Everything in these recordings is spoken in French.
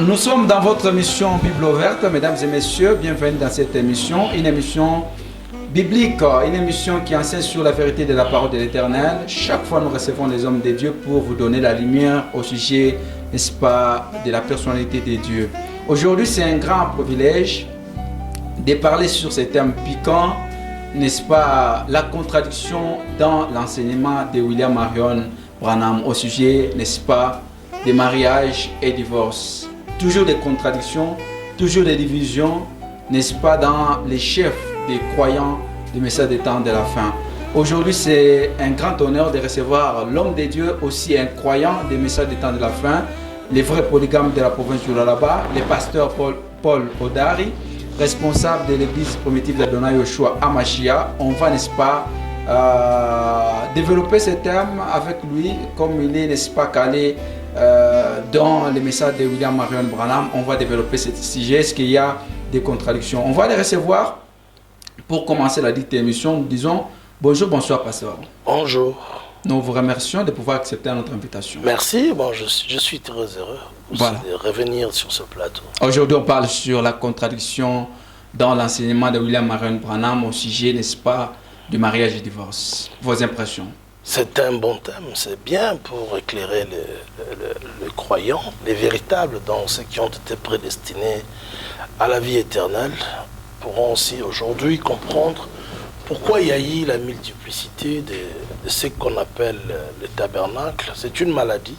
Nous sommes dans votre émission Bible ouverte, mesdames et messieurs, bienvenue dans cette émission, une émission biblique, une émission qui enseigne sur la vérité de la parole de l'Éternel. Chaque fois, nous recevons des hommes de Dieu pour vous donner la lumière au sujet, n'est-ce pas, de la personnalité de Dieu. Aujourd'hui, c'est un grand privilège de parler sur ces thèmes piquants, n'est-ce pas, la contradiction dans l'enseignement de William Marion Branham au sujet, n'est-ce pas, des mariages et divorces. Toujours des contradictions, toujours des divisions, n'est-ce pas, dans les chefs des croyants du message des temps de la fin. Aujourd'hui, c'est un grand honneur de recevoir l'homme de Dieu, aussi un croyant des messages des temps de la fin, les vrais polygames de la province du Lualaba, le pasteur Paul Odari, responsable de l'église primitive d'Adonai Yoshua Amashia. On va, n'est-ce pas, développer ce thème avec lui, comme il est, n'est-ce pas, calé dans les messages de William Marion Branham. On va développer ce sujet. Est-ce qu'il y a des contradictions? On va les recevoir. Pour commencer la dite émission, nous disons bonjour, bonsoir, pasteur. Bonjour. Nous vous remercions de pouvoir accepter notre invitation. Merci, bon, je suis très heureux de revenir sur ce plateau. Aujourd'hui, on parle sur la contradiction dans l'enseignement de William Marion Branham au sujet, n'est-ce pas, du mariage et du divorce. Vos impressions? C'est un bon thème, c'est bien pour éclairer le croyant, les véritables, dans ceux qui ont été prédestinés à la vie éternelle, pourront aussi aujourd'hui comprendre pourquoi il y a eu la multiplicité de ce qu'on appelle le tabernacle. C'est une maladie.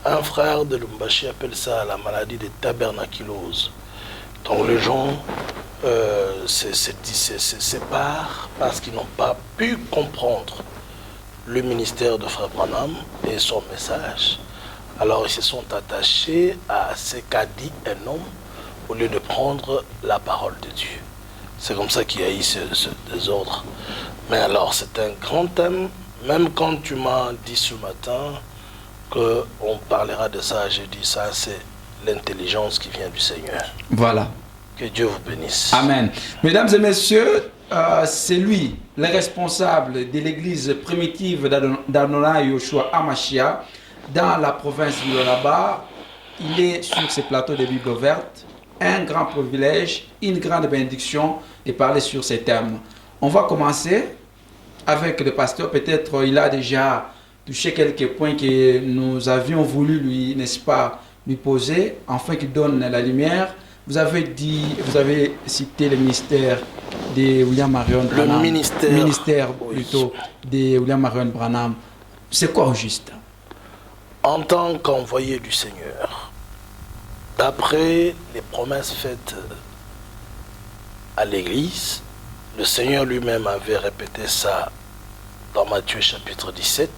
Un frère de Lumbashi appelle ça la maladie de tabernaculose. Donc les gens se séparent parce qu'ils n'ont pas pu comprendre le ministère de Frère Branham et son message. Alors ils se sont attachés à ce qu'a dit un homme au lieu de prendre la parole de Dieu. C'est comme ça qu'il y a eu ce désordre. Mais alors c'est un grand thème. Même quand tu m'as dit ce matin qu'on parlera de ça, j'ai dit ça, c'est l'intelligence qui vient du Seigneur. Voilà. Que Dieu vous bénisse. Amen. Mesdames et messieurs, c'est lui, le responsable de l'église primitive d'Adonai Yoshua Amashia dans la province du Lualaba. Il est sur ce plateau de Bible ouverte. Un grand privilège, une grande bénédiction de parler sur ces thèmes. On va commencer avec le pasteur. Peut-être il a déjà touché quelques points que nous avions voulu lui, n'est-ce pas, lui poser, afin qu'il donne la lumière. Vous avez cité le ministère de William Marion Branham. Le ministère plutôt, de William Marion Branham. C'est quoi au juste? En tant qu'envoyé du Seigneur, d'après les promesses faites à l'Église, le Seigneur lui-même avait répété ça dans Matthieu chapitre 17.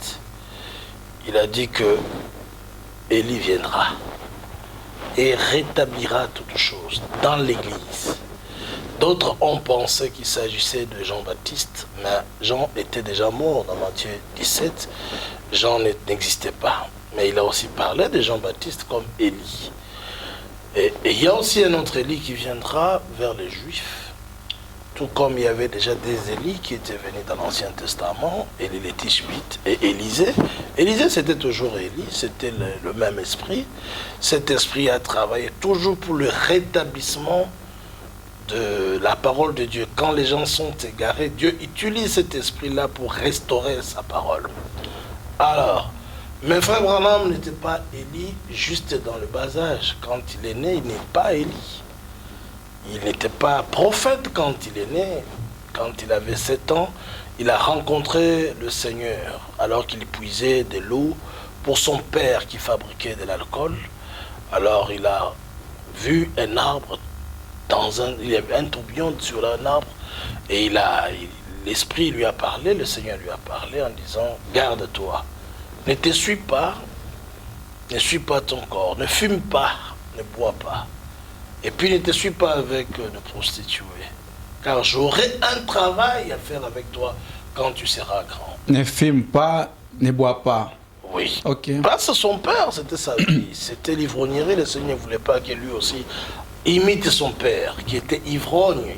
Il a dit que Élie viendra et rétablira toutes choses dans l'Église. D'autres ont pensé qu'il s'agissait de Jean-Baptiste, mais Jean était déjà mort dans Matthieu 17. Jean n'existait pas, mais il a aussi parlé de Jean-Baptiste comme Élie. Et il y a aussi un autre Élie qui viendra vers les Juifs, tout comme il y avait déjà des Élis qui étaient venus dans l'Ancien Testament, Élie le Tishbite et Élisée. Élisée, c'était toujours Élie, c'était le même esprit. Cet esprit a travaillé toujours pour le rétablissement de la parole de Dieu. Quand les gens sont égarés, Dieu utilise cet esprit-là pour restaurer sa parole. Alors, mais Frère Branham n'était pas Élie juste dans le bas âge. Quand il est né, il n'est pas Élie. Il n'était pas prophète quand il est né. Quand il avait 7 ans, il a rencontré le Seigneur alors qu'il puisait de l'eau pour son père qui fabriquait de l'alcool. Alors il a vu un arbre, il y avait un tourbillon sur un arbre et l'Esprit lui a parlé, le Seigneur lui a parlé en disant « Garde-toi, ne te suis pas ton corps, ne fume pas, ne bois pas. Et puis ne te suis pas avec de prostituées, car j'aurai un travail à faire avec toi quand tu seras grand. » Ne fume pas, ne bois pas. Oui. Ok. Parce que son père, c'était sa vie. C'était l'ivrognerie. Le Seigneur ne voulait pas que lui aussi imite son père, qui était ivrogne.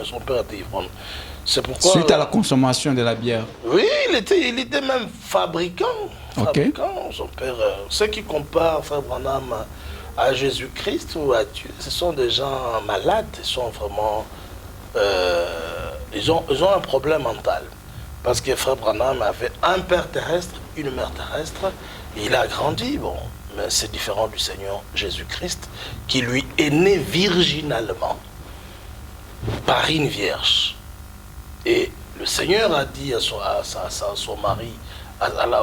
Son père était ivrogne. C'est pourquoi... Suite à la consommation de la bière. Oui, il était même fabricant. Ok. Son père, ceux qui comparent Frère Branham à Jésus-Christ ou à Dieu, ce sont des gens malades, ils sont vraiment... ils ont un problème mental. Parce que Frère Branham avait un père terrestre, une mère terrestre, et il a grandi, bon, mais c'est différent du Seigneur Jésus-Christ, qui lui est né virginalement, par une vierge. Et le Seigneur a dit à son mari,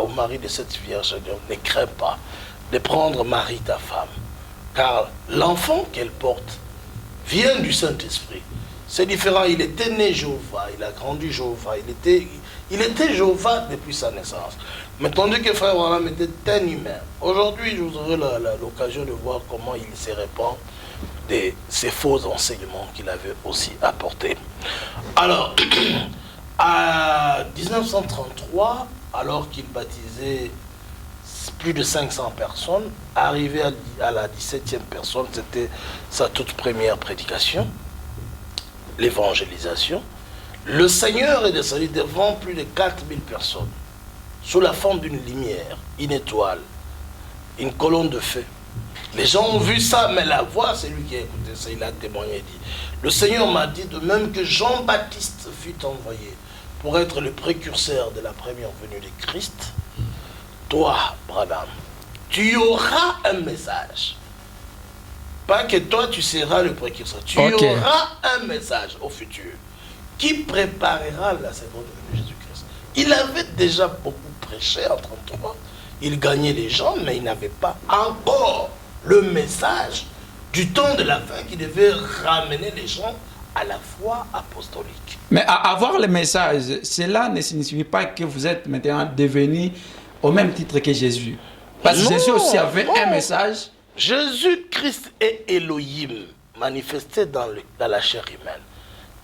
au mari de cette vierge, ne crains pas de prendre Marie ta femme, car l'enfant qu'elle porte vient du Saint-Esprit. C'est différent, il était né Jéhovah, il a grandi Jéhovah, il était Jéhovah depuis sa naissance. Mais tandis que Frère Branham était un humain. Aujourd'hui, je vous aurai l'occasion de voir comment il se répand de ces faux enseignements qu'il avait aussi apportés. Alors, à 1933, alors qu'il baptisait plus de 500 personnes, arrivé à la 17e personne, c'était sa toute première prédication, l'évangélisation. Le Seigneur est descendu devant plus de 4000 personnes, sous la forme d'une lumière, une étoile, une colonne de feu. Les gens ont vu ça, mais la voix, c'est lui qui a écouté ça, il a témoigné, il dit, le Seigneur m'a dit de même que Jean-Baptiste fut envoyé pour être le précurseur de la première venue de Christ, toi, Branham, tu auras un message. Pas que toi, tu seras le précurseur. Tu auras un message au futur qui préparera la seconde venue de Jésus-Christ. Il avait déjà beaucoup prêché en 1933. Il gagnait les gens, mais il n'avait pas encore le message du temps de la fin qui devait ramener les gens à la foi apostolique. Mais avoir le message, cela ne signifie pas que vous êtes maintenant devenu au même titre que Jésus. Parce que Jésus aussi avait un message. Jésus-Christ est Elohim, manifesté dans la chair humaine.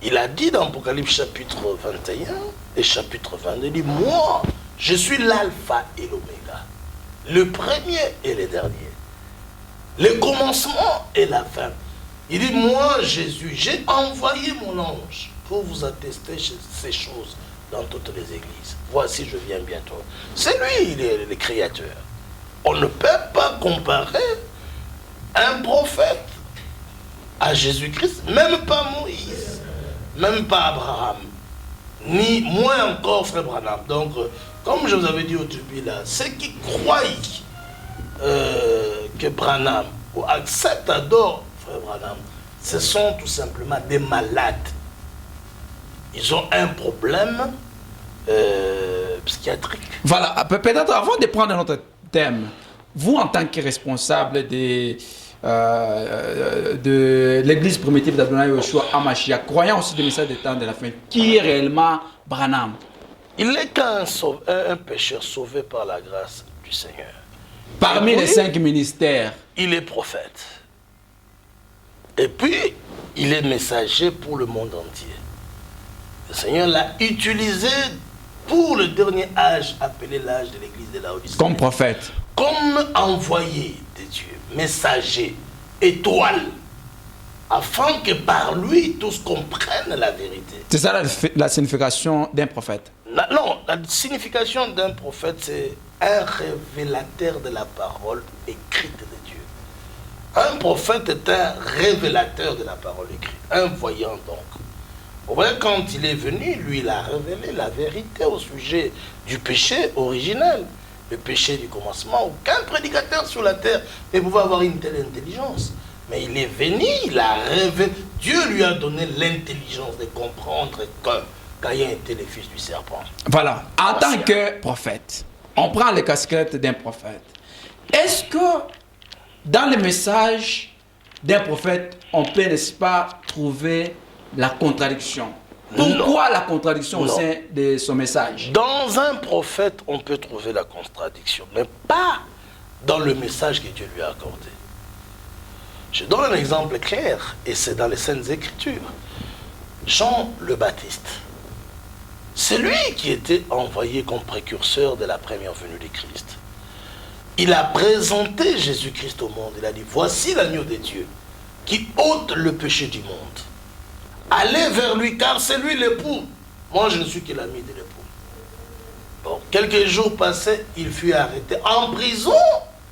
Il a dit dans Apocalypse chapitre 21 et chapitre 22, il dit, moi, je suis l'alpha et l'oméga, le premier et le dernier, le commencement et la fin. Il dit, moi, Jésus, j'ai envoyé mon ange pour vous attester ces choses dans toutes les églises. Voici, je viens bientôt. C'est lui, il est le créateur. On ne peut pas comparer un prophète à Jésus-Christ, même pas Moïse, même pas Abraham, ni moins encore Frère Branham. Donc, comme je vous avais dit au début là, ceux qui croient que Branham ou acceptent, adorent Frère Branham, ce sont tout simplement des malades. Ils ont un problème psychiatrique. Voilà, peut-être avant de prendre notre thème, vous en tant que responsable de l'église primitive d'Adonai Yoshua Hamashiach, croyant aussi des messages des temps de la fin, qui est réellement Branham? Il n'est qu'un pécheur sauvé par la grâce du Seigneur. Parmi les 5 ministères, il est prophète. Et puis, il est messager pour le monde entier. Le Seigneur l'a utilisé pour le dernier âge, appelé l'âge de l'église de Laodicée. Comme prophète. Comme envoyé de Dieu, messager, étoile, afin que par lui, tous comprennent la vérité. C'est ça la signification d'un prophète? Non, la signification d'un prophète, c'est un révélateur de la parole écrite de Dieu. Un prophète est un révélateur de la parole écrite, un voyant donc. Vous voyez, quand il est venu, lui, il a révélé la vérité au sujet du péché originel, le péché du commencement. Aucun prédicateur sur la terre ne pouvait avoir une telle intelligence. Mais il est venu, il a révélé. Dieu lui a donné l'intelligence de comprendre que Caïn était le fils du serpent. Voilà, en tant que prophète, on prend les casquettes d'un prophète. Est-ce que dans le message d'un prophète, on peut, n'est-ce pas, trouver la contradiction? Pourquoi la contradiction au sein de son message? Dans un prophète, on peut trouver la contradiction, mais pas dans le message que Dieu lui a accordé. Je donne un exemple clair, et c'est dans les Saintes Écritures. Jean le Baptiste, c'est lui qui était envoyé comme précurseur de la première venue de Christ. Il a présenté Jésus-Christ au monde. Il a dit, voici l'agneau de Dieu qui ôte le péché du monde. Allez vers lui, car c'est lui l'époux. Moi, je ne suis que l'ami de l'époux. Bon, quelques jours passés, il fut arrêté. En prison,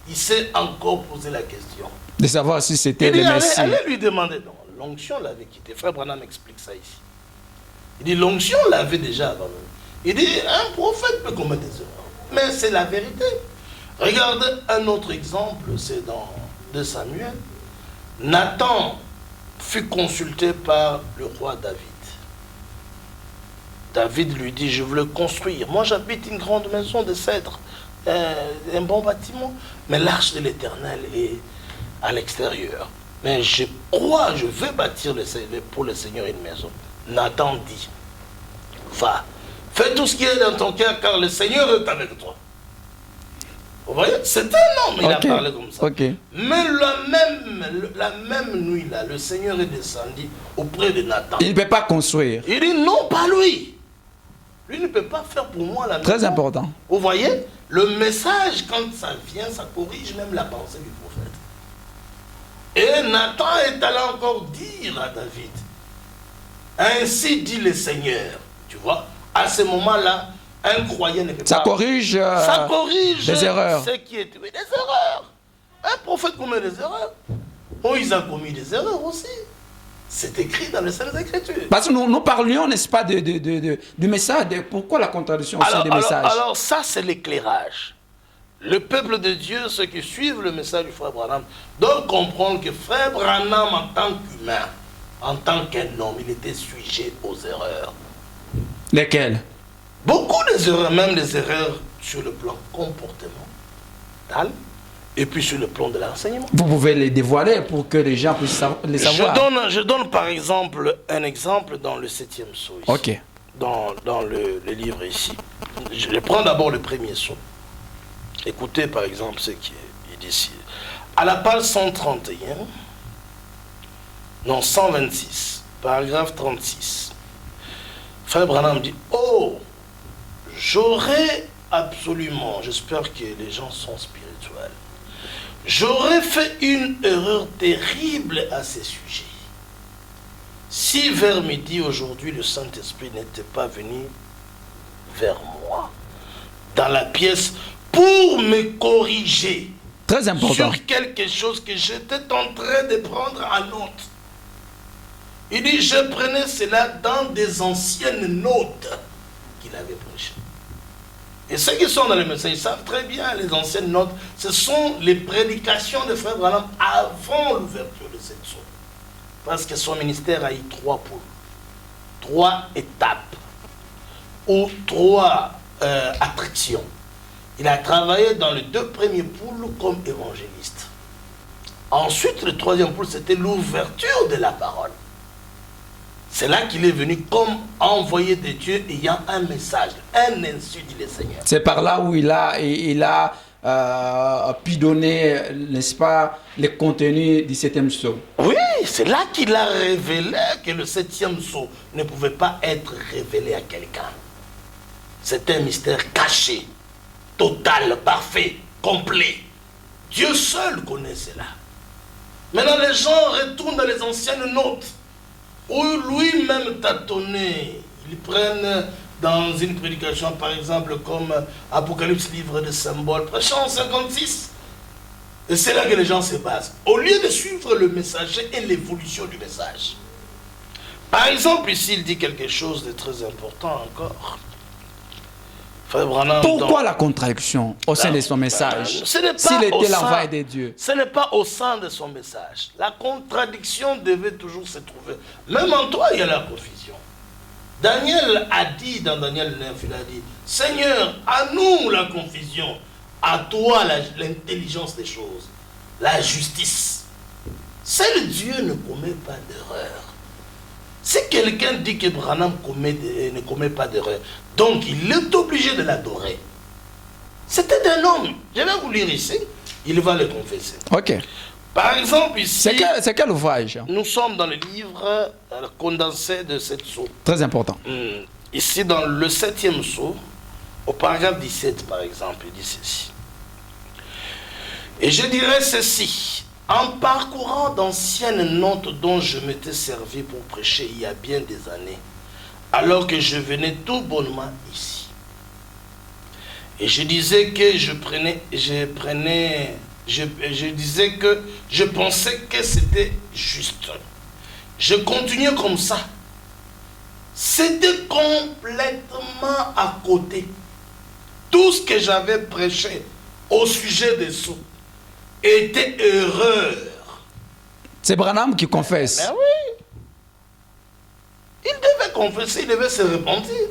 il s'est encore posé la question. De savoir si c'était le allez, Messie. allez lui demander. Non, l'onction l'avait quitté. Frère Branham explique ça ici. Il dit l'onction l'avait déjà abandonné. Il dit un prophète peut commettre des erreurs. Mais c'est la vérité. Regardez un autre exemple, c'est dans 2 Samuel. Nathan fut consulté par le roi David. David lui dit, je veux le construire. Moi j'habite une grande maison de cèdre, un bon bâtiment. Mais l'arche de l'Éternel est à l'extérieur. Mais je crois, je veux bâtir pour le Seigneur une maison. Nathan dit, va, fais tout ce qui est dans ton cœur, car le Seigneur est avec toi. Vous voyez, c'est un homme, il a parlé comme ça. Mais la même nuit, là, le Seigneur est descendu auprès de Nathan. Il ne peut pas construire. Il dit, non, pas lui. Lui ne peut pas faire pour moi la maison. Très important. Vous voyez, le message, quand ça vient, ça corrige même la pensée du prophète. Et Nathan est allé encore dire à David, ainsi dit le Seigneur. Tu vois, à ce moment-là, un croyant ne peut ça pas... corrige des erreurs. Ce qui est... Oui, des erreurs. Un prophète commet des erreurs. Moïse a commis des erreurs aussi. C'est écrit dans les Saintes Écritures. Parce que nous parlions, n'est-ce pas, du message. Pourquoi la contradiction au sein des messages? Alors ça, c'est l'éclairage. Le peuple de Dieu, ceux qui suivent le message du frère Branham, doivent comprendre que frère Branham, en tant qu'humain, en tant qu'un homme, il était sujet aux erreurs. Lesquelles? Beaucoup des erreurs, même des erreurs sur le plan comportemental et puis sur le plan de l'enseignement. Vous pouvez les dévoiler pour que les gens puissent les savoir. Je donne par exemple un exemple dans le 7e sceau ici. Ok. Dans le livre ici. Je prends d'abord le premier sceau. Écoutez par exemple ce qu'il dit ici. À la page 131, non 126, paragraphe 36, frère Branham dit, oh, j'aurais absolument, j'espère que les gens sont spirituels, j'aurais fait une erreur terrible à ces sujets. Si vers midi aujourd'hui le Saint-Esprit n'était pas venu vers moi, dans la pièce, pour me corriger. Très important. Sur quelque chose que j'étais en train de prendre en note. Il dit, je prenais cela dans des anciennes notes qu'il avait prêchées. Et ceux qui sont dans les messages, ils savent très bien, les anciennes notes, ce sont les prédications de Frère Branham avant l'ouverture de cette zone. Parce que son ministère a eu 3 pôles, 3 étapes, ou 3 attractions. Il a travaillé dans les 2 premiers pôles comme évangéliste. Ensuite, le 3e pôle, c'était l'ouverture de la parole. C'est là qu'il est venu comme envoyé de Dieu ayant un message, un insu, dit le Seigneur. C'est par là où il a pu donner, n'est-ce pas, les contenus du 7e sceau. Oui, c'est là qu'il a révélé que le 7e sceau ne pouvait pas être révélé à quelqu'un. C'est un mystère caché, total, parfait, complet. Dieu seul connaît cela. Maintenant, les gens retournent dans les anciennes notes, où lui-même tâtonnait. Ils prennent dans une prédication, par exemple, comme Apocalypse, livre de symboles, prêchant en 56. Et c'est là que les gens se basent. Au lieu de suivre le messager et l'évolution du message. Par exemple, ici, il dit quelque chose de très important encore. Pourquoi la contradiction au sein de son message? S'il était l'envoyé de Dieu. Ce n'est pas au sein de son message. La contradiction devait toujours se trouver. Même en toi, il y a la confusion. Daniel a dit dans Daniel 9, il a dit, Seigneur, à nous la confusion, à toi l'intelligence des choses, la justice. Seul Dieu ne commet pas d'erreur. Si quelqu'un dit que Branham ne commet pas d'erreur, donc il est obligé de l'adorer. C'était un homme. Je vais vous lire ici. Il va le confesser. Ok. Par exemple, ici... C'est quel ouvrage? Nous sommes dans le livre condensé de 7 sceaux. Très important. Ici, dans le 7e sceau, au paragraphe 17, par exemple, il dit ceci. Et je dirais ceci. En parcourant d'anciennes notes dont je m'étais servi pour prêcher il y a bien des années, alors que je venais tout bonnement ici. Et je disais que je prenais je disais que je pensais que c'était juste. Je continuais comme ça. C'était complètement à côté. Tout ce que j'avais prêché au sujet des sceaux était erreur. C'est Branham qui confesse. Ben oui. Il devait confesser, il devait se repentir.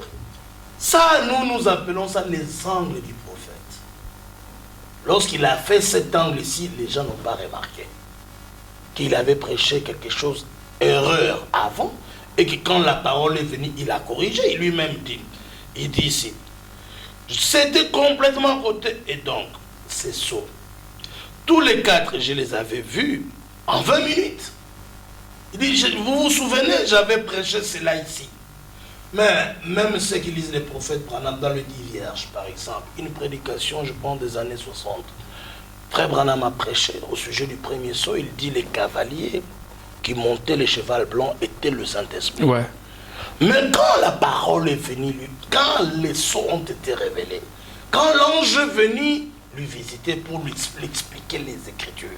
Ça, nous appelons ça les angles du prophète. Lorsqu'il a fait cet angle-ci, les gens n'ont pas remarqué qu'il avait prêché quelque chose, erreur, avant, et que quand la parole est venue, il a corrigé. Il lui-même dit, il dit ici, c'était complètement à côté, et donc, c'est saut. Tous les 4, je les avais vus en 20 minutes. Il dit, vous vous souvenez, j'avais prêché cela ici. Mais même ceux qui lisent les prophètes, Branham, dans le 10 Vierges, par exemple, une prédication, je pense, des années 60. Frère Branham a prêché au sujet du premier saut. Il dit les cavaliers qui montaient les chevals blancs étaient le Saint-Esprit. Ouais. Mais quand la parole est venue, quand les sauts ont été révélés, quand l'ange est venu lui visiter pour lui expliquer les Écritures,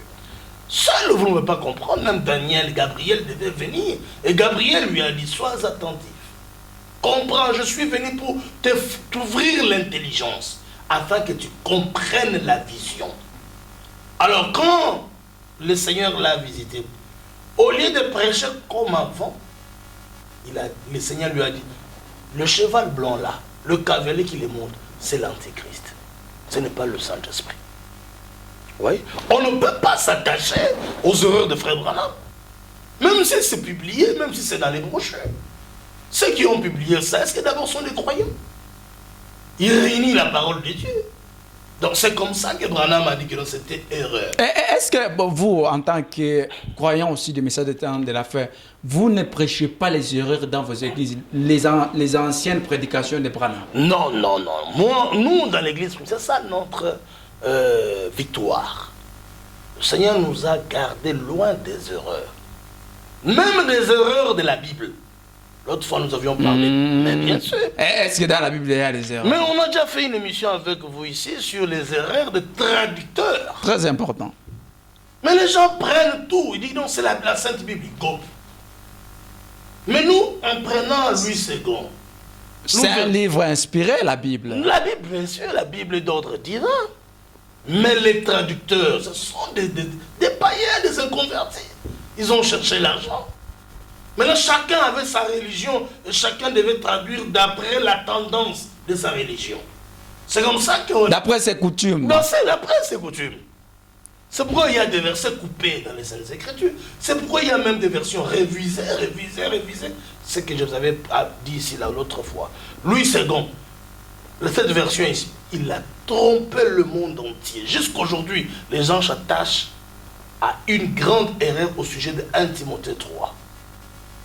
seul vous ne pouvez pas comprendre, même Daniel, Gabriel devait venir. Et Gabriel lui a dit, sois attentif. Comprends, je suis venu pour t'ouvrir l'intelligence, afin que tu comprennes la vision. Alors quand le Seigneur l'a visité, au lieu de prêcher comme avant, le Seigneur lui a dit, le cheval blanc là, le cavalier qui le monte, c'est l'Antéchrist. Ce n'est pas le Saint-Esprit. Oui. On ne peut pas s'attacher aux erreurs de Frère Branham. Même si c'est publié, même si c'est dans les brochures. Ceux qui ont publié ça, est-ce que d'abord sont des croyants? Il réunit la parole de Dieu. Donc c'est comme ça que Branham a dit que c'était erreur. Est-ce que vous, en tant que croyant aussi du message de la fin, vous ne prêchez pas les erreurs dans vos églises, les anciennes prédications de Branham? Non, non, non. Nous, dans l'église, c'est ça notre victoire. Le Seigneur nous a gardés loin des erreurs. Même des erreurs de la Bible. L'autre fois, nous avions parlé, mais bien sûr. Est-ce que dans la Bible, il y a des erreurs? Mais on a déjà fait une émission avec vous ici sur les erreurs de traducteurs. Très important. Mais les gens prennent tout. Ils disent non, c'est la Sainte Bible. Ils copient. Mais nous, en prenant Louis II, c'est un livre inspiré, la Bible. La Bible, bien sûr, la Bible est d'ordre divin. Mais les traducteurs, ce sont des païens, des inconvertis. Ils ont cherché l'argent. Maintenant, chacun avait sa religion et chacun devait traduire d'après la tendance de sa religion. C'est comme ça que... D'après ses coutumes. Non, c'est d'après ses coutumes. C'est pourquoi il y a des versets coupés dans les Saintes Écritures. C'est pourquoi il y a même des versions révisées. Ce que je vous avais dit ici, l'autre fois. Louis II, cette version ici, il a trompé le monde entier. Jusqu'aujourd'hui, les gens s'attachent à une grande erreur au sujet de 1 Timothée 3.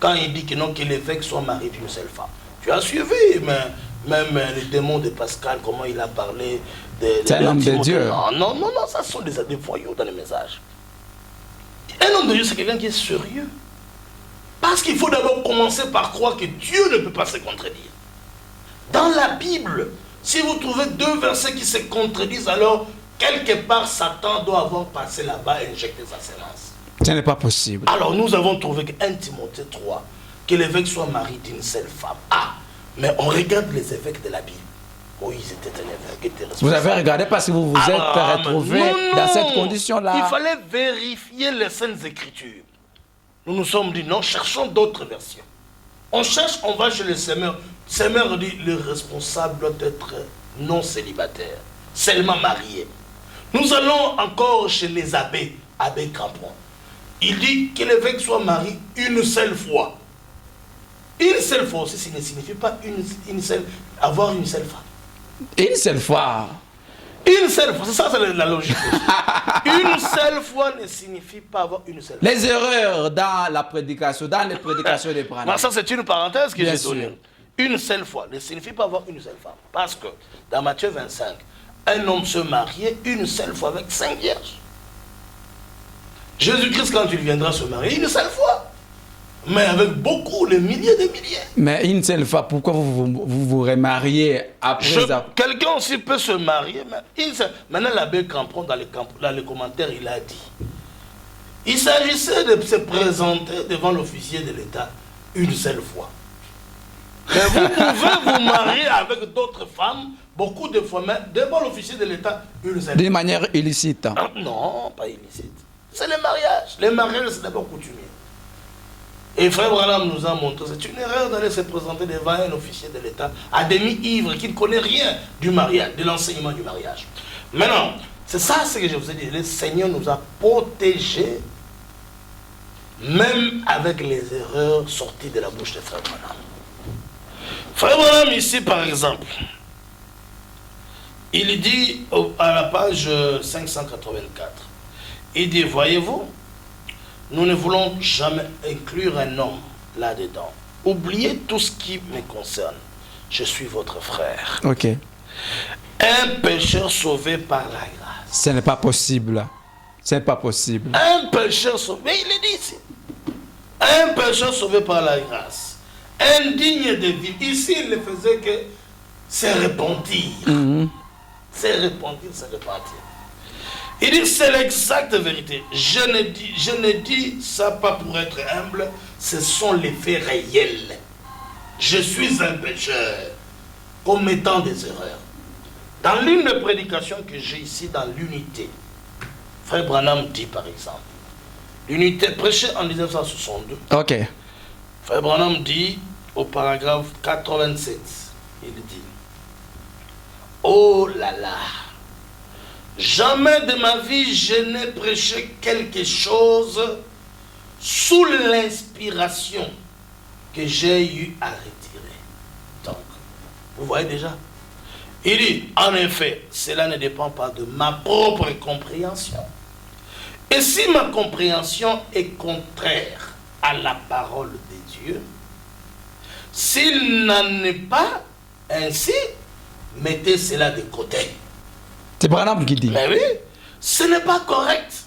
Quand il dit que non, que l'évêque soit marié d'une seule femme. Tu as suivi, mais même les démons de Pascal, comment il a parlé c'est un homme de Dieu. Non, ça sont des voyous dans les messages. Un homme de Dieu, c'est quelqu'un qui est sérieux. Parce qu'il faut d'abord commencer par croire que Dieu ne peut pas se contredire. Dans la Bible, si vous trouvez 2 versets qui se contredisent, alors quelque part Satan doit avoir passé là-bas et injecté sa sémence. Ce n'est pas possible. Alors nous avons trouvé que 1 Timothée 3, que l'évêque soit marié d'une seule femme. Ah, mais on regarde les évêques de la Bible. Moïse était un évêque, était responsable. Vous avez regardé parce que vous vous êtes retrouvé dans cette condition-là. Il fallait vérifier les Saintes Écritures. Nous nous sommes dit non, cherchons d'autres versions. On cherche, on va chez le semeur. Le semeur dit le responsable doit être non célibataire, seulement marié. Nous allons encore chez les abbés, abbé Crampon. Il dit que l'évêque soit marié une seule fois. Une seule fois aussi, ça ne signifie pas avoir une seule femme. Une seule fois. Une seule fois, c'est ça, c'est la logique. Une seule fois ne signifie pas avoir une seule fois. Les erreurs dans la prédication, dans les prédications des Branham. Ça, c'est une parenthèse que j'ai donnée. Une seule fois ne signifie pas avoir une seule femme. Parce que dans Matthieu 25, un homme se mariait une seule fois avec 5 vierges. Jésus-Christ, quand il viendra se marier, une seule fois. Mais avec beaucoup, les milliers de milliers. Mais une seule fois, pourquoi vous remariez après ça? Quelqu'un aussi peut se marier. Mais maintenant, l'abbé Campron, dans les commentaires, il a dit il s'agissait de se présenter devant l'officier de l'État une seule fois. Mais vous pouvez vous marier avec d'autres femmes, beaucoup de fois, mais devant l'officier de l'État une seule fois. D'une manière illicite. Non, pas illicite. C'est le mariage. Les mariages, c'est d'abord coutumier. Et Frère Branham nous a montré, c'est une erreur d'aller se présenter devant un officier de l'État à demi-ivre qui ne connaît rien du mariage, de l'enseignement du mariage. Maintenant, c'est ça ce que je vous ai dit. Le Seigneur nous a protégés, même avec les erreurs sorties de la bouche de Frère Branham. Frère Branham, ici, par exemple, il dit à la page 584, il dit, voyez-vous, nous ne voulons jamais inclure un homme là-dedans. Oubliez tout ce qui me concerne. Je suis votre frère. Ok. Un pécheur sauvé par la grâce. Ce n'est pas possible. Ce n'est pas possible. Un pécheur sauvé, mais il est dit ici. Un pécheur sauvé par la grâce. Indigne de vivre. Ici, il ne faisait que se repentir. Se repentir, se repentir. Il dit, c'est l'exacte vérité. Je ne dis ça pas pour être humble, ce sont les faits réels. Je suis un pécheur, commettant des erreurs. Dans l'une des prédications que j'ai ici, dans l'unité, Frère Branham dit par exemple, l'unité prêchée en 1962, Ok. Frère Branham dit au paragraphe 87, il dit, oh là là, jamais de ma vie je n'ai prêché quelque chose sous l'inspiration que j'ai eu à retirer. Donc, vous voyez déjà, il dit, en effet, cela ne dépend pas de ma propre compréhension. Et si ma compréhension est contraire à la parole de Dieu, s'il n'en est pas ainsi, mettez cela de côté. C'est Branham qui dit. Mais oui, ce n'est pas correct.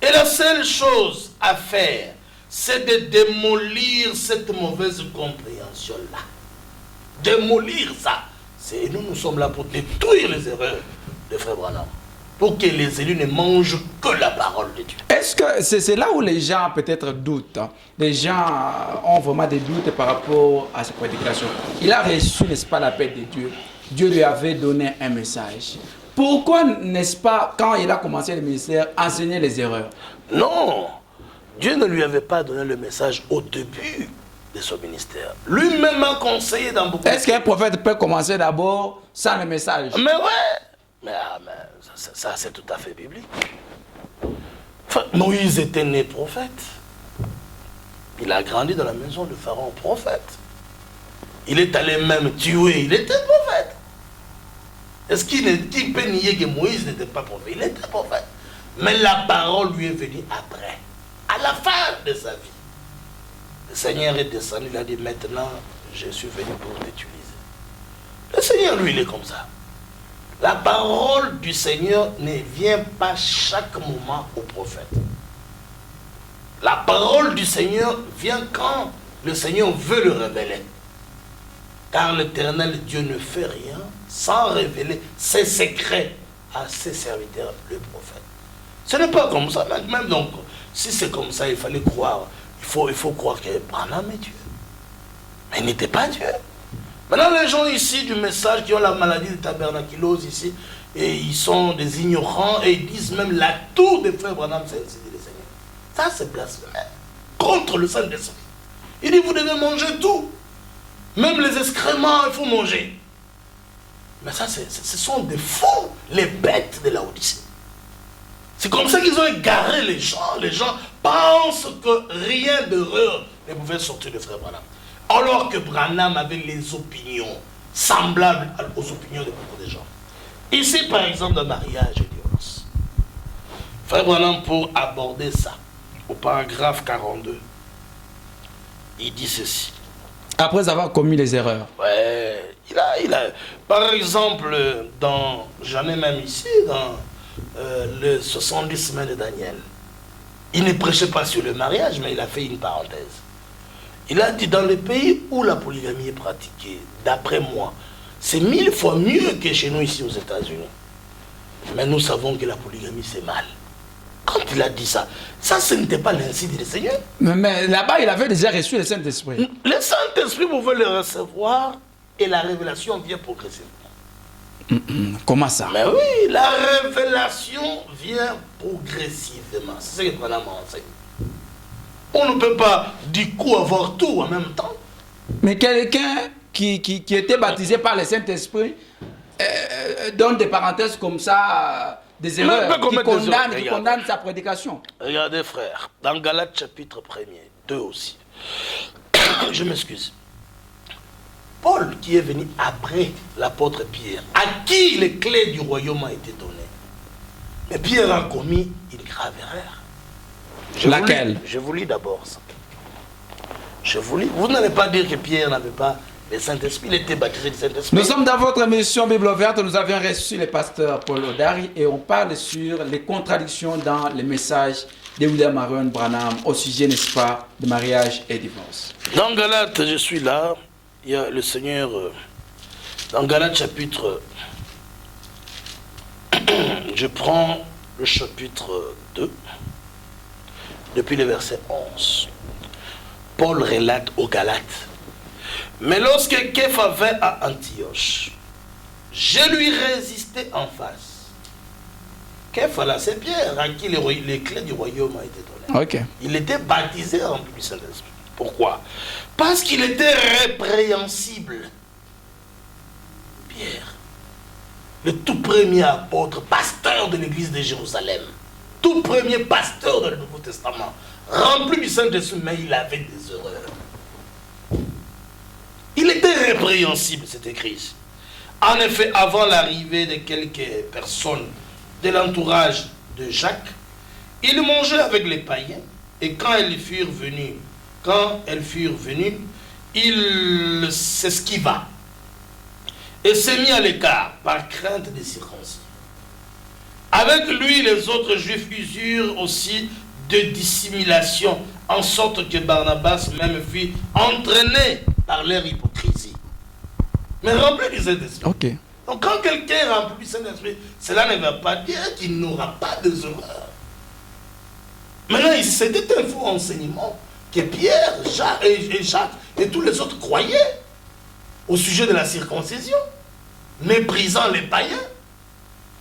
Et la seule chose à faire, c'est de démolir cette mauvaise compréhension-là. Démolir ça. Et nous sommes là pour détruire les erreurs de Frère Branham. Pour que les élus ne mangent que la parole de Dieu. Est-ce que c'est là où les gens peut-être doutent? Les gens ont vraiment des doutes par rapport à cette prédication. Il a reçu, n'est-ce pas, la paix de Dieu. Dieu lui avait donné un message. Pourquoi, n'est-ce pas, quand il a commencé le ministère, enseigner les erreurs? Non, Dieu ne lui avait pas donné le message au début de son ministère. Lui-même a conseillé dans beaucoup de... Est-ce qu'un prophète peut commencer d'abord sans le message? Mais ouais, mais ça c'est tout à fait biblique. Enfin, Moïse était né prophète. Il a grandi dans la maison de Pharaon, prophète. Il est allé même tuer, il était prophète. Est-ce qu'il peut nier que Moïse n'était pas prophète? Il était prophète. Mais la parole lui est venue après, à la fin de sa vie. Le Seigneur est descendu, il a dit, maintenant, je suis venu pour t'utiliser. Le Seigneur, lui, il est comme ça. La parole du Seigneur ne vient pas chaque moment au prophète. La parole du Seigneur vient quand le Seigneur veut le révéler. Car l'Éternel Dieu ne fait rien sans révéler ses secrets à ses serviteurs, le prophète. Ce n'est pas comme ça. Même donc, si c'est comme ça, il fallait croire. Il faut croire que Branham est Dieu. Mais il n'était pas Dieu. Maintenant, les gens ici du message qui ont la maladie de tabernaculose ici, et ils sont des ignorants, et ils disent même la tour des frères Branham, c'est le Seigneur. Ça, c'est blasphémaire. Contre le Saint-Esprit. Il dit, vous devez manger tout. Même les excréments, il faut manger. Mais ça, ce sont des fous, les bêtes de la Odyssée. C'est comme ça qu'ils ont égaré les gens. Les gens pensent que rien d'heureux ne pouvait sortir de Frère Branham. Alors que Branham avait les opinions semblables aux opinions de beaucoup de gens. Ici, par exemple, dans mariage et divorce. Frère Branham, pour aborder ça, au paragraphe 42, il dit ceci. Après avoir commis les erreurs. Ouais, il a par exemple, j'en ai même ici, dans le 70 semaines de Daniel, il ne prêchait pas sur le mariage, mais il a fait une parenthèse. Il a dit, dans les pays où la polygamie est pratiquée, d'après moi, c'est 1000 fois mieux que chez nous ici aux États-Unis. Mais nous savons que la polygamie, c'est mal. Quand il a dit ça, ce n'était pas l'incite du Seigneur. Mais là-bas, il avait déjà reçu le Saint-Esprit. Le Saint-Esprit pouvait le recevoir et la révélation vient progressivement. Comment ça? Mais oui, la révélation vient progressivement. C'est ce que Branham enseigne. On ne peut pas du coup avoir tout en même temps. Mais quelqu'un qui était baptisé par le Saint-Esprit donne des parenthèses comme ça, des erreurs, qui condamne sa prédication. Regardez frère, dans Galates chapitre 1er, 2 aussi, je m'excuse. Paul qui est venu après l'apôtre Pierre, à qui les clés du royaume ont été données. Mais Pierre a commis une grave erreur. Laquelle? Je vous lis d'abord ça. Je vous lis. Vous n'allez pas dire que Pierre n'avait pas le Saint-Esprit, il était baptisé du Saint-Esprit. Nous sommes dans votre émission Bible ouverte, nous avions reçu le pasteur Paul Odari et on parle sur les contradictions dans les messages de William Marion Branham au sujet, n'est-ce pas, de mariage et divorce. Dans Galates, je suis là, il y a le Seigneur, dans Galates chapitre, je prends le chapitre 2, depuis le verset 11. Paul relate aux Galates. Mais lorsque Képha vint à Antioche, je lui résistais en face. Képha là, c'est Pierre à qui les clés du royaume ont été données. Ok. Il était baptisé en du Saint-Esprit. Pourquoi? Parce qu'il était répréhensible. Pierre, le tout premier apôtre, pasteur de l'église de Jérusalem, tout premier pasteur dans le Nouveau Testament, rempli du Saint-Esprit, mais il avait des erreurs. Il était répréhensible, c'est écrit. En effet, avant l'arrivée de quelques personnes de l'entourage de Jacques, il mangeait avec les païens, et quand elles furent venues, il s'esquiva et s'est mis à l'écart par crainte des circoncis. Avec lui, les autres juifs usèrent aussi de dissimulation, en sorte que Barnabas même fut entraîné par leur hypocrisie. Mais rempli du Saint-Esprit. Ok. Donc quand quelqu'un est rempli du Saint-Esprit, cela ne va pas dire qu'il n'aura pas de erreurs. Maintenant, c'était un faux enseignement que Pierre, Jacques et tous les autres croyaient au sujet de la circoncision, méprisant les païens.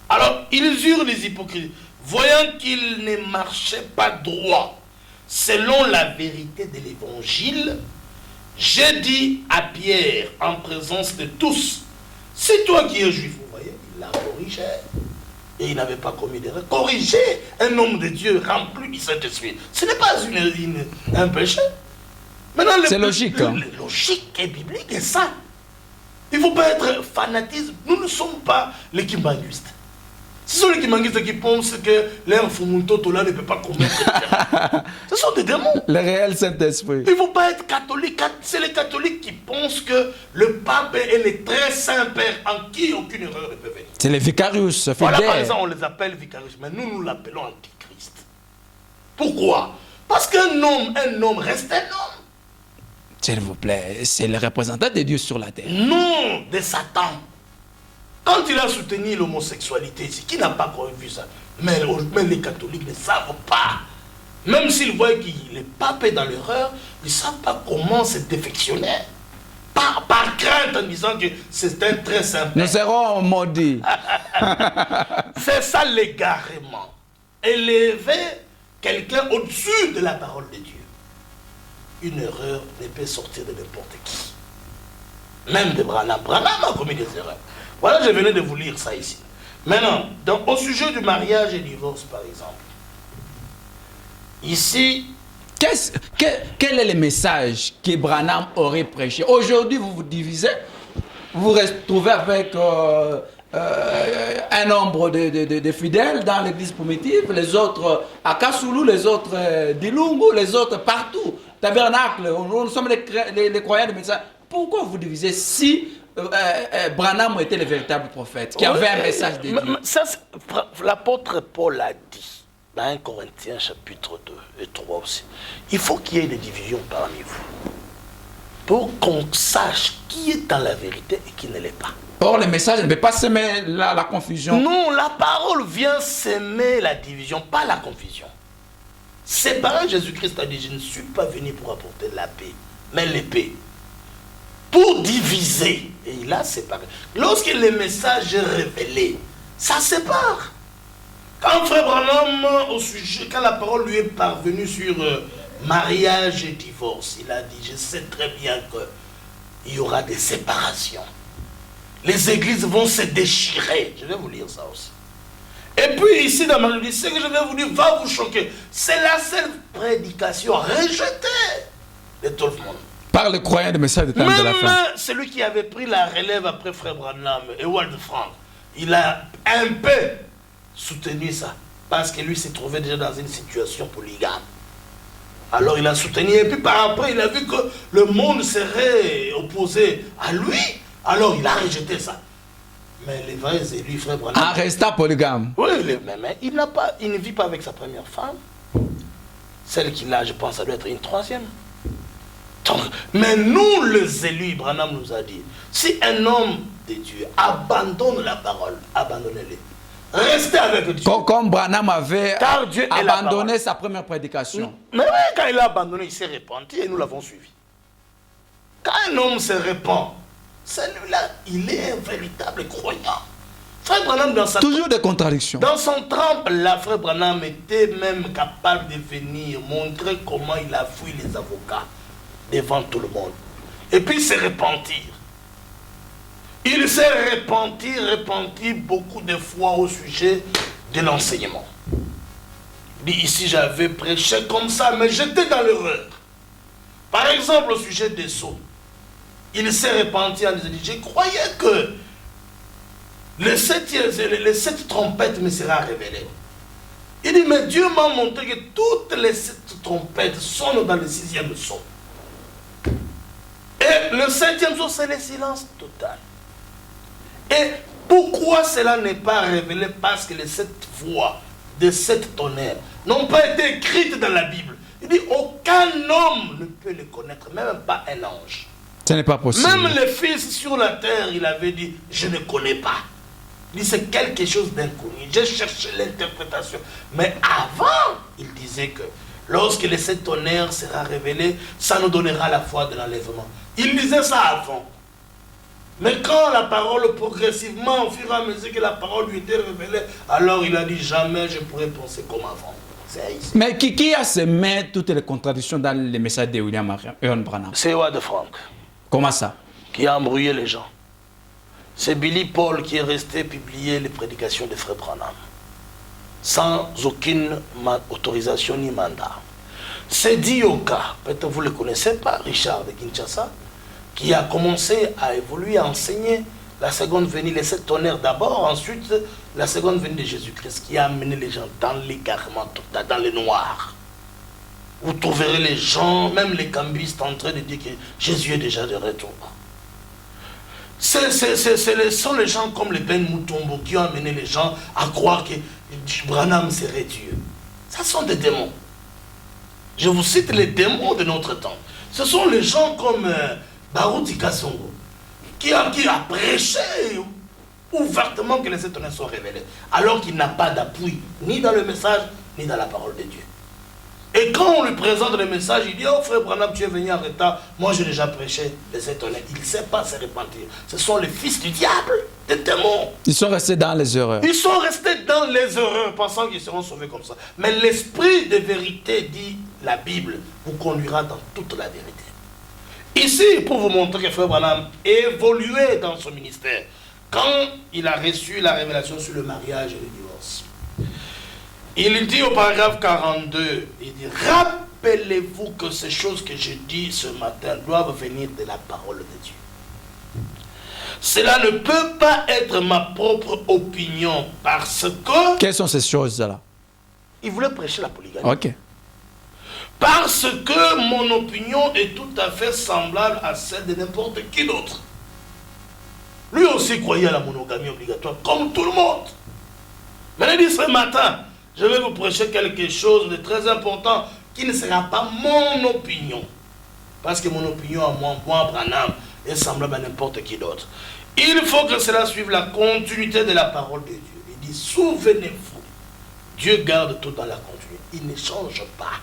Alors, ils eurent les hypocrites, voyant qu'ils ne marchaient pas droit, selon la vérité de l'évangile. J'ai dit à Pierre, en présence de tous, c'est toi qui es juif. Vous voyez, il l'a corrigé. Et il n'avait pas commis d'erreur. Corriger un homme de Dieu rempli du Saint-Esprit, ce n'est pas un péché. C'est logique. La logique et biblique est ça. Il ne faut pas être fanatisme. Nous ne sommes pas les kimbanguistes. Ce sont les kimbanguistes qui pensent que leur Fumuntoto-là ne peut pas commettre. Ce sont des démons. Le réel Saint-Esprit. Il ne faut pas être catholique. C'est les catholiques qui pensent que le pape est le très saint père en qui aucune erreur ne peut venir. C'est les vicarius fidèles. Voilà, par exemple, on les appelle vicarius, mais nous l'appelons antichrist. Pourquoi? Parce qu'un homme reste un homme. S'il vous plaît, c'est le représentant de Dieu sur la terre. Non, de Satan. Quand il a soutenu l'homosexualité ici, qui n'a pas vu ça? Mais les catholiques ne savent pas. Même s'ils voient que le pape est dans l'erreur, ils ne savent pas comment se défectionner. Par crainte en disant que c'est un très simple. Nous serons maudits. C'est ça l'égarement. Élever quelqu'un au-dessus de la parole de Dieu. Une erreur ne peut sortir de n'importe qui. Même de Branham. Branham a commis des erreurs. Voilà, je venais de vous lire ça ici. Maintenant, au sujet du mariage et du divorce, par exemple. Ici, quel est le message que Branham aurait prêché? Aujourd'hui, vous vous divisez, vous vous retrouvez avec un nombre de fidèles dans l'église primitive, les autres à Kasulu, les autres d'Ilungu, les autres partout, tabernacle, nous sommes les croyants de message. Pourquoi vous divisez si Branham était le véritable prophète, qui avait un message de Dieu? L'apôtre Paul a dit, dans 1 Corinthiens chapitre 2 et 3 aussi, il faut qu'il y ait des divisions parmi vous. pour qu'on sache qui est dans la vérité et qui ne l'est pas. Or, le message ne peut pas semer la confusion. Non, la parole vient semer la division, pas la confusion. C'est pareil, Jésus-Christ a dit, je ne suis pas venu pour apporter la paix, mais l'épée. Pour diviser. Et il a séparé. Lorsque le message est révélé, ça sépare. Quand Frère Branham, au sujet, quand la parole lui est parvenue sur mariage et divorce, il a dit, je sais très bien qu'il y aura des séparations. Les églises vont se déchirer. Je vais vous lire ça aussi. Et puis ici dans ma ce que je vais vous dire va vous choquer. C'est la seule prédication rejetée de tout le monde. Par le croyant du message de temps de la fin. Même celui qui avait pris la relève après Frère Branham, Ewald Frank, il a un peu soutenu ça. Parce que lui s'est trouvé déjà dans une situation polygame. Alors il a soutenu. Et puis par après, il a vu que le monde serait opposé à lui. Alors il a rejeté ça. Mais les vrais élus, Frère Branham... En restant polygame. Oui, mais il ne vit pas avec sa première femme. Celle qu'il a, je pense, ça doit être une troisième. Donc, mais nous, les élus, Branham nous a dit, si un homme de Dieu abandonne la parole, abandonnez-les. Restez avec Dieu. Comme Branham avait Dieu abandonné sa première prédication. Mais oui, quand il a abandonné, il s'est repenti et nous l'avons suivi. Quand un homme se repent, celui-là, il est un véritable croyant. Frère Branham, toujours des contradictions. Dans son trempe, là, Frère Branham était même capable de venir montrer comment il a fui les avocats devant tout le monde. Et puis se repentir. Il s'est repenti beaucoup de fois au sujet de l'enseignement. Il dit ici, j'avais prêché comme ça, mais j'étais dans l'erreur. Par exemple, au sujet des sceaux. Il s'est repenti en disant, je croyais que les sept trompettes me sera révélées. Il dit, mais Dieu m'a montré que toutes les 7 trompettes sonnent dans le 6e son. Et le 7e son, c'est le silence total. Et pourquoi cela n'est pas révélé? Parce que les 7 voix de 7 tonnerres n'ont pas été écrites dans la Bible. Il dit, aucun homme ne peut les connaître, même pas un ange. Ce n'est pas possible. Même le Fils sur la terre, il avait dit, je ne connais pas. Il dit, c'est quelque chose d'inconnu. J'ai cherché l'interprétation. Mais avant, il disait que lorsque les 7 tonnerres sera révélé, ça nous donnera la foi de l'enlèvement. Il disait ça avant. Mais quand la parole progressivement, au fur et à mesure que la parole lui était révélée, alors il a dit, jamais je pourrais penser comme avant. Mais qui a semé toutes les contradictions dans les messages de William Aaron Branham? C'est Ewald Frank. Comment ça? Qui a embrouillé les gens. C'est Billy Paul qui est resté publier les prédications de Frère Branham. Sans aucune autorisation ni mandat. C'est Dioka, peut-être vous ne le connaissez pas, Richard de Kinshasa, qui a commencé à évoluer, à enseigner la seconde venue, les 7 tonnerres d'abord, ensuite la seconde venue de Jésus-Christ, qui a amené les gens dans l'égarement total, dans le noir. Vous trouverez les gens, même les cambistes, en train de dire que Jésus est déjà de retour. Ce sont les gens comme les Ben Mutombo qui ont amené les gens à croire que Branham serait Dieu. Ce sont des démons. Je vous cite les démons de notre temps. Ce sont les gens comme Baruti Kasongo qui a prêché ouvertement que les 7 tonnerres sont révélés, alors qu'il n'a pas d'appui ni dans le message ni dans la parole de Dieu. Et quand on lui présente le message, il dit, oh frère Branham, tu es venu en retard, moi j'ai déjà prêché les 7 tonnerres. Il ne sait pas se repentir. Ce sont les fils du diable, des démons. Ils sont restés dans les erreurs. Ils sont restés dans les erreurs, pensant qu'ils seront sauvés comme ça. Mais l'esprit de vérité, dit la Bible, vous conduira dans toute la vérité. Ici, pour vous montrer que frère Branham évoluait dans son ministère, quand il a reçu la révélation sur le mariage et le divorce, il dit au paragraphe 42, il dit, rappelez-vous que ces choses que je dis ce matin doivent venir de la parole de Dieu. Cela ne peut pas être ma propre opinion parce que... Quelles sont ces choses-là? Il voulait prêcher la polygamie. Ok. Parce que mon opinion est tout à fait semblable à celle de n'importe qui d'autre. Lui aussi croyait à la monogamie obligatoire, comme tout le monde. Mais il dit ce matin, je vais vous prêcher quelque chose de très important qui ne sera pas mon opinion. parce que mon opinion à moi Branham, est semblable à n'importe qui d'autre. Il faut que cela suive la continuité de la parole de Dieu. Il dit, souvenez-vous, Dieu garde tout dans la continuité. Il ne change pas.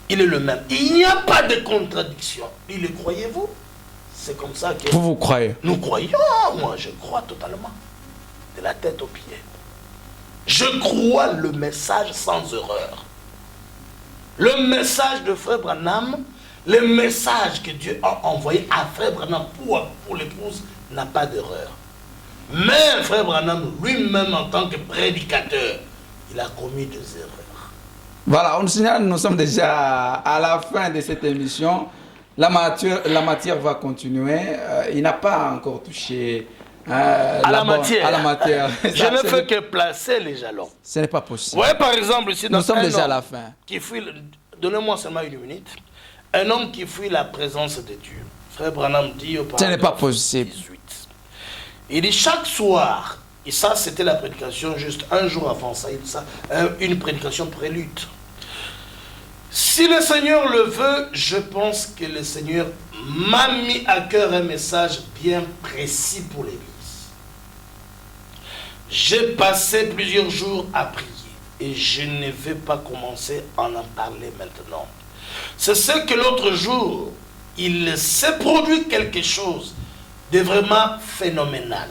Il est le même. Il n'y a pas de contradiction. Il le croyez-vous? C'est comme ça que Vous croyez? nous croyons. Moi, je crois totalement. De la tête aux pieds. Je crois le message sans erreur. Le message de Frère Branham, le message que Dieu a envoyé à Frère Branham pour l'épouse n'a pas d'erreur. Mais Frère Branham lui-même en tant que prédicateur, il a commis des erreurs. Voilà, on signale, nous sommes déjà à la fin de cette émission. La matière va continuer. Il n'a pas encore touché à la matière. Je ne fais que placer les jalons. Ce n'est pas possible. Oui, par exemple, ici, nous sommes déjà à la fin. Donnez-moi seulement une minute. Un homme qui fuit la présence de Dieu. Frère Branham dit au ce n'est pas possible. 18. Il dit chaque soir, et ça c'était la prédication juste un jour avant ça, une prédication prélude. Si le Seigneur le veut, je pense que le Seigneur m'a mis à cœur un message bien précis pour l'Église. J'ai passé plusieurs jours à prier et je ne vais pas commencer à en parler maintenant. C'est ce que l'autre jour, il s'est produit quelque chose de vraiment phénoménal,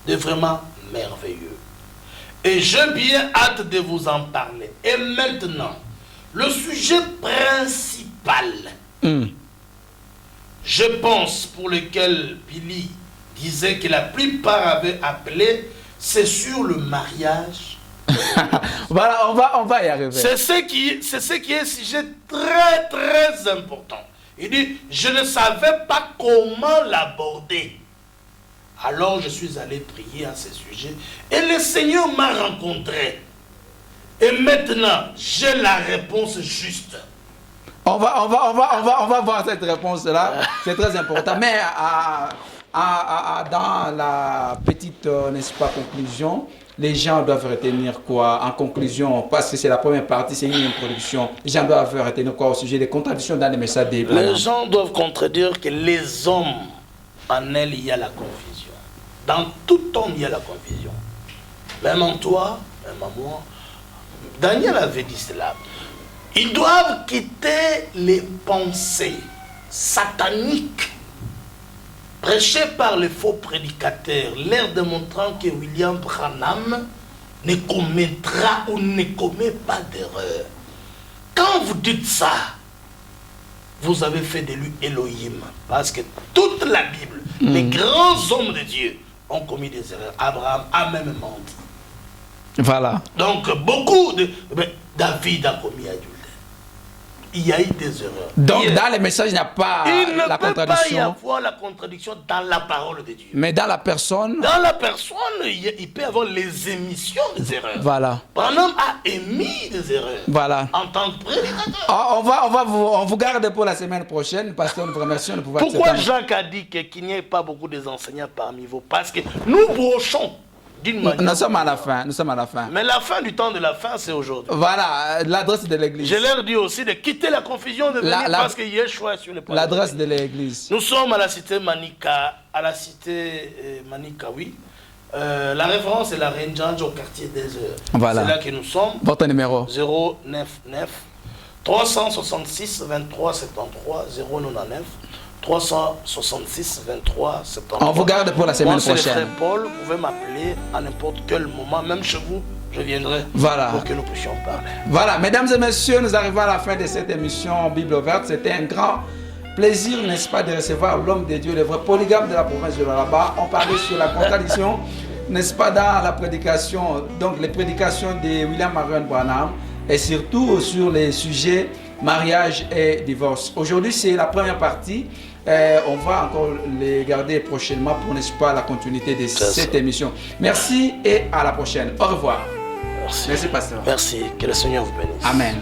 de vraiment merveilleux. Et j'ai bien hâte de vous en parler. Et maintenant, le sujet principal, je pense, pour lequel Billy disait que la plupart avaient appelé, c'est sur le mariage. Voilà, on va y arriver. C'est ce qui est un sujet très très important. Il dit, je ne savais pas comment l'aborder. Alors je suis allé prier à ce sujet et le Seigneur m'a rencontré. Et maintenant, j'ai la réponse juste. On va voir cette réponse-là. C'est très important. Mais dans la petite, n'est-ce pas, conclusion, les gens doivent retenir quoi en conclusion? Parce que c'est la première partie, c'est une introduction. Les gens doivent retenir quoi au sujet des contradictions dans les messages des Branham? Les gens doivent contredire que les hommes, en elles, il y a la confusion. Dans tout homme, il y a la confusion. Même en toi, même en moi. Daniel avait dit cela. Ils doivent quitter les pensées sataniques prêchées par les faux prédicateurs, leur démontrant que William Branham ne commettra ou ne commet pas d'erreur. Quand vous dites ça, vous avez fait de lui Elohim. Parce que toute la Bible, les grands hommes de Dieu ont commis des erreurs. Abraham a même menti. Voilà. Donc, beaucoup de... David a commis adultère. Il y a eu des erreurs. Donc, dans les messages, il n'y a pas la contradiction. Il ne peut pas y avoir la contradiction dans la parole de Dieu. Mais dans la personne... Dans la personne, il peut y avoir les émissions des erreurs. Voilà. Branham a émis des erreurs. Voilà. En tant que prédicateur. On vous garde pour la semaine prochaine, parce que nous vous remercions de pouvoir... Pourquoi Jacques a dit qu'il n'y ait pas beaucoup d'enseignants parmi vous? Parce que nous brochons. Nous sommes à la fin, Mais la fin du temps de la fin, c'est aujourd'hui. Voilà, l'adresse de l'église. Je leur dis aussi de quitter la confusion, de venir parce qu'il y a choix sur le point. L'adresse de l'église. Nous sommes à la cité Manika, oui. La référence est la Renjange au quartier des Heures. Voilà. C'est là que nous sommes. Votre numéro? 099 366 23 73 099 366 23 73. On vous garde pour la semaine prochaine. C'est le frère Paul, vous pouvez m'appeler à n'importe quel moment, même chez vous, je viendrai pour que nous puissions parler. Voilà, mesdames et messieurs, nous arrivons à la fin de cette émission Bible ouverte. C'était un grand plaisir, n'est-ce pas, de recevoir l'homme de Dieu, le vrai polygame de la province de Lualaba. On parlait sur la contradiction, n'est-ce pas, dans la prédication, donc les prédications de William Marion Branham, et surtout sur les sujets mariage et divorce. Aujourd'hui, c'est la première partie. On va encore les garder prochainement pour, n'est-ce pas, la continuité de cette émission. Merci et à la prochaine. Au revoir. Merci. Merci, pasteur. Merci. Que le Seigneur vous bénisse. Amen.